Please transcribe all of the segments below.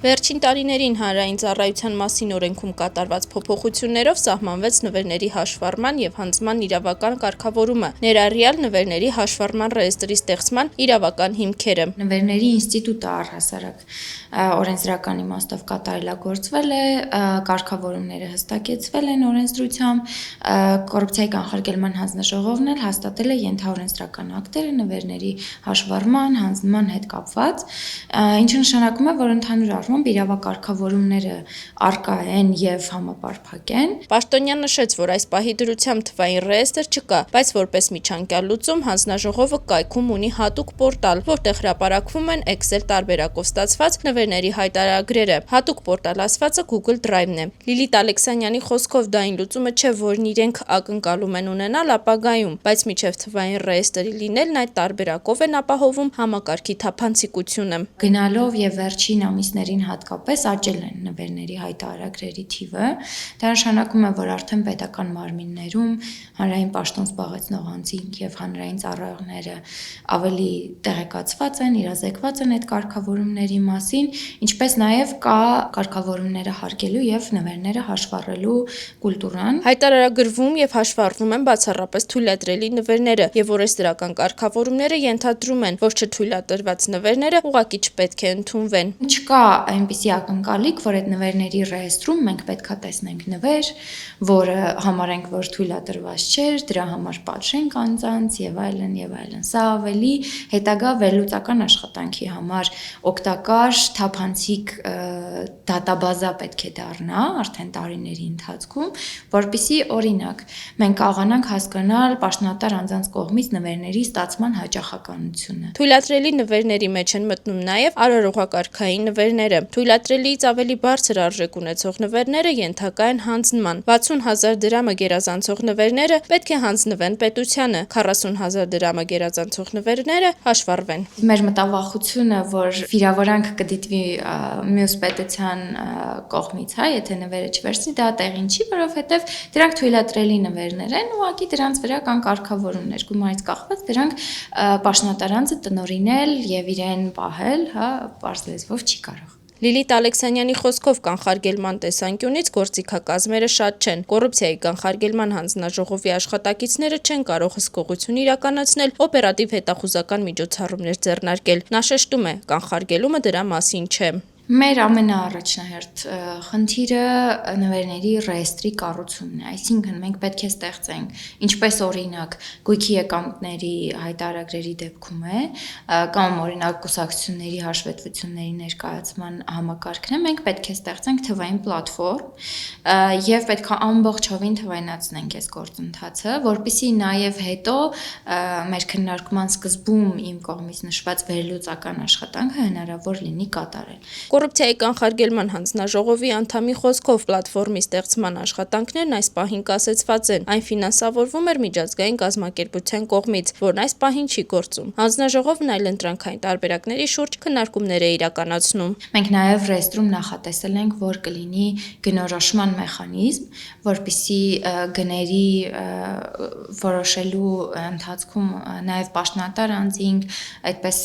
Վերջին տարիներին հանրային ծառայության մասին օրենքում կատարված փոփոխություններով սահմանվեց նվերների հաշվառման և հանձնման իրավական կարգավորումը, ներառյալ նվերների հաշվառման ռեեստրի ստեղծման իրավական հիմքերը։ Նվերների ինստիտուտը առհասարակ օրենսդրական իմաստով կատարելագործվել է, կարգավորումները հստակեցվել են օրենսդրությամբ, կոռուպցիայի կանխարգելման հանձնաժողովն էլ հաստատել է ենթաօրենսդրական ակտերը նվերների հաշվառման, հանձնման հետ կապված, ինչը նշանակում է, որ ընդհանուր առմամբ իրավակարգավորումները առկա են և համապարփակ են։ Պաշտոնյան նշեց, որ այս պահի դրությամբ թվային ռեեստր չկա, բայց որպես միջանկյալ լուծում հանձնաժողովը կայքում ունի հատուկ պորտալ, որտեղ հրապարակվում են Excel տարբերակով ստացված նվերների հայտարարագրերը։ Հատուկ պորտալ ասվածը Google Drive-ն է։ Լիլիթ Ալեքսանյանի խոսքով դա այն լուծումը չէ, որն իրենք ակնկալում են ունենալ ապագայում, բայց մինչև թվային ռեեստրի լինելն այդ տարբերակով են ապահովում համակարգի թափանցիկությունը։ Գնալով և վերջին ամիսներին հատկապես աճել են նվերների հայտարարագրերի թիվը, դա նշանակում է, որ արդեն պետական մարմիններում հանրային պաշտոն զբաղեցնող անձինք և հանրային ծառայողները ավելի տեղեկացված են, իրազեկված են այդ կարգավորումների մասին, ինչպես նաև կա կարգավորումները հարգելու և նվերները հաշվառելու կուլտուրան։ Հայտարարագրվում և հաշվառվում են բացառապես թույլատրելի նվերները, և օրենսդրական կարգավորումները ենթադրում են, որ չթույլատրված նվերները ուղղակի չպետք է ընդունվեն։ Չկա այնպիսի ակնկալիք, որ այդ նվերների ռեեստրում մենք պետքա տեսնենք նվեր, որը համարենք, որ թույլատրված չէր, դրա համար պատժենք անձանց եւ այլն եւ այլն։ Սա ավելի հետագա վերլուծական աշխատանքի համար օգտակար թափանցիկ դատաբազա պետք է դառնա արդեն տարիների ընթացքում, որպեսզի օրինակ մենք կարողանանք հասկանալ պաշտոնատար անձանց կողմից նվերների ստացման հաճախականությունը։ Թույլատրելի նվերների մեջ են մտնում նաև արարողակարգային նվերները։ Թույլատրելիից ավելի բարձր արժեք ունեցող նվերները ենթակա են հանձնման։ 60,000 դրամը գերազանցող նվերները պետք է հանձնվեն պետությանը, 40,000 դրամը գերազանցող նվերները հաշվառվեն։ Մեր մտավախությունը, որ վիրավորանք կդիտվի մյուս պետության կողմից, եթե նվերը չվերցնի, դա տեղին չի, որովհետև դրանք թույլատրելի նվերներ են, ուղղակի դրանց վրա կան կարգավորումներ, գումարից կախված դրանք պաշտոնատար անձը տնօրինել եւ իրեն պահել, պարզ լեզվով չի կարող։ Լիլիթ Ալեքսանյանի խոսքով կանխարգելման տեսանկյունից գործիքակազմերը շատ չեն։ Կոռուպցիայի կանխարգելման հանձնաժողովի աշխատակիցները չեն կարող հսկողություն իրականացնել, օպերատիվ հետախուզական միջոցառումներ ձեռնարկել։ Նա շեշտում է, կանխարգելումը դրա մասին չէ։ Մեր ամենաառաջնահերթ խնդիրը նվերների ռեեստրի կառուցումն է, այսինքն մենք պետք է ստեղծենք, ինչպես օրինակ գույքի եկամուտների հայտարարագրերի դեպքում է, կամ օրինակ կուսակցությունների հաշվետվությունների ներկայացման համակարգն է, մենք պետք է ստեղծենք թվային պլատֆորմ եւ պետք է ամբողջովին թվայնացնենք այս գործընթացը, որպեսզի նաեւ հետո մեր քննարկման սկզբում իմ կողմից նշված վերլուծական աշխատանքը հնարավոր լինի կատարել։ Կոռուպցիայի կանխարգելման հանձնաժողովի անդամի խոսքով պլատֆորմի ստեղծման աշխատանքներն այս պահին կասեցված են։ Այն ֆինանսավորվում էր միջազգային կազմակերպության կողմից, որն այս պահին չի գործում։ Հանձնաժողովն այլընտրանքային տարբերակների շուրջ քննարկումներ է իրականացնում։ Մենք նաև ռեեստրում նախատեսել ենք, որ կլինի գնորոշման մեխանիզմ, որպեսզի գների որոշելու ընթացքում նաև պաշտոնատար անձինք այդպես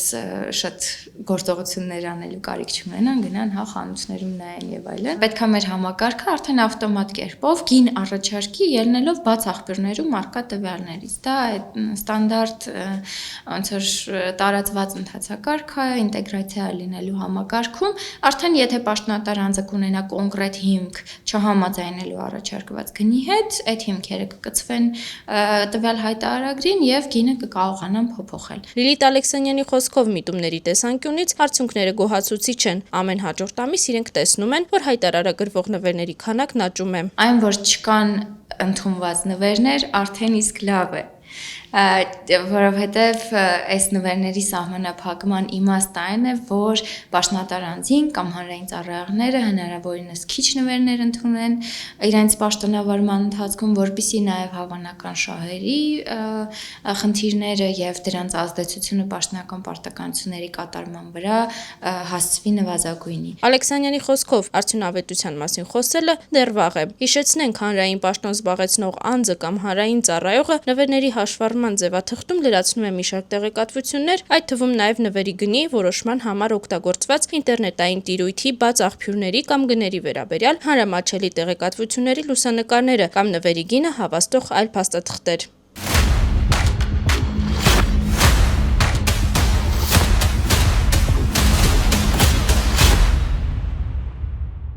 շատ գործողություններ անելու կարիք չունենան, գնան խանութներում նայեն եւ այլն։ Պետք է մեր համակարգը արդեն ավտոմատ կերպով գին առաջարկի ելնելով բաց աղբյուրներում առկա տվյալներից։ Դա ստանդարտ ոնց որ տարածված ընթացակարգ է, ինտեգրացիա լինելու համակարգում, արդեն եթե պաշտոնատար անձը կունենա կոնկրետ հիմք չհամաձայնելու առաջարկված գնի հետ, այդ հիմքերը կկցվեն տվյալ հայտարարագրին եւ գինը կկարողանան փոփոխել։ Լիլիթ Ալեքսանյանի խոսքով միտումների տեսանկյունից արդյունքները գոհացուցիչ են։ Ամեն հաջորդ ամիս իրենք տեսնում են, որ հայտարարագրվող նվերների քանակն աճում է։ Այն, որ չկան ընդունված նվերներ, արդեն իսկ լավ է, որովհետև այս նվերների սահմանափակման իմաստը այն է, որ պաշտոնատար անձին կամ հանրային ծառայողները հնարավորինս քիչ նվերներ ընդունեն իրենց պաշտոնավարման ընթացքում, որպեսզի նաև հավանական շահերի խնդիրները եւ դրանց ազդեցությունը պաշտոնական պարտականությունների կատարման վրա հասցվի նվազագույնի։ Ալեքսանյանի խոսքով արդյունավետության մասին խոսելը դեռ վաղ է։ Հիշեցնենք, հանրային պաշտոն զբաղեցնող անձը կամ հանրային ծառայողը նվերների հաշվառման ձևաթղթում լրացնում է մի շարք տեղեկատվություններ, այդ թվում նաև նվերի գնի որոշման համար օգտագործված ինտերնետային տիրույթի բաց աղբյուրների կամ գների վերաբերյալ հանրամատչելի տեղեկատվությունների լուսանկարները կամ նվերի գինը հավաստող այլ փաստաթղթեր։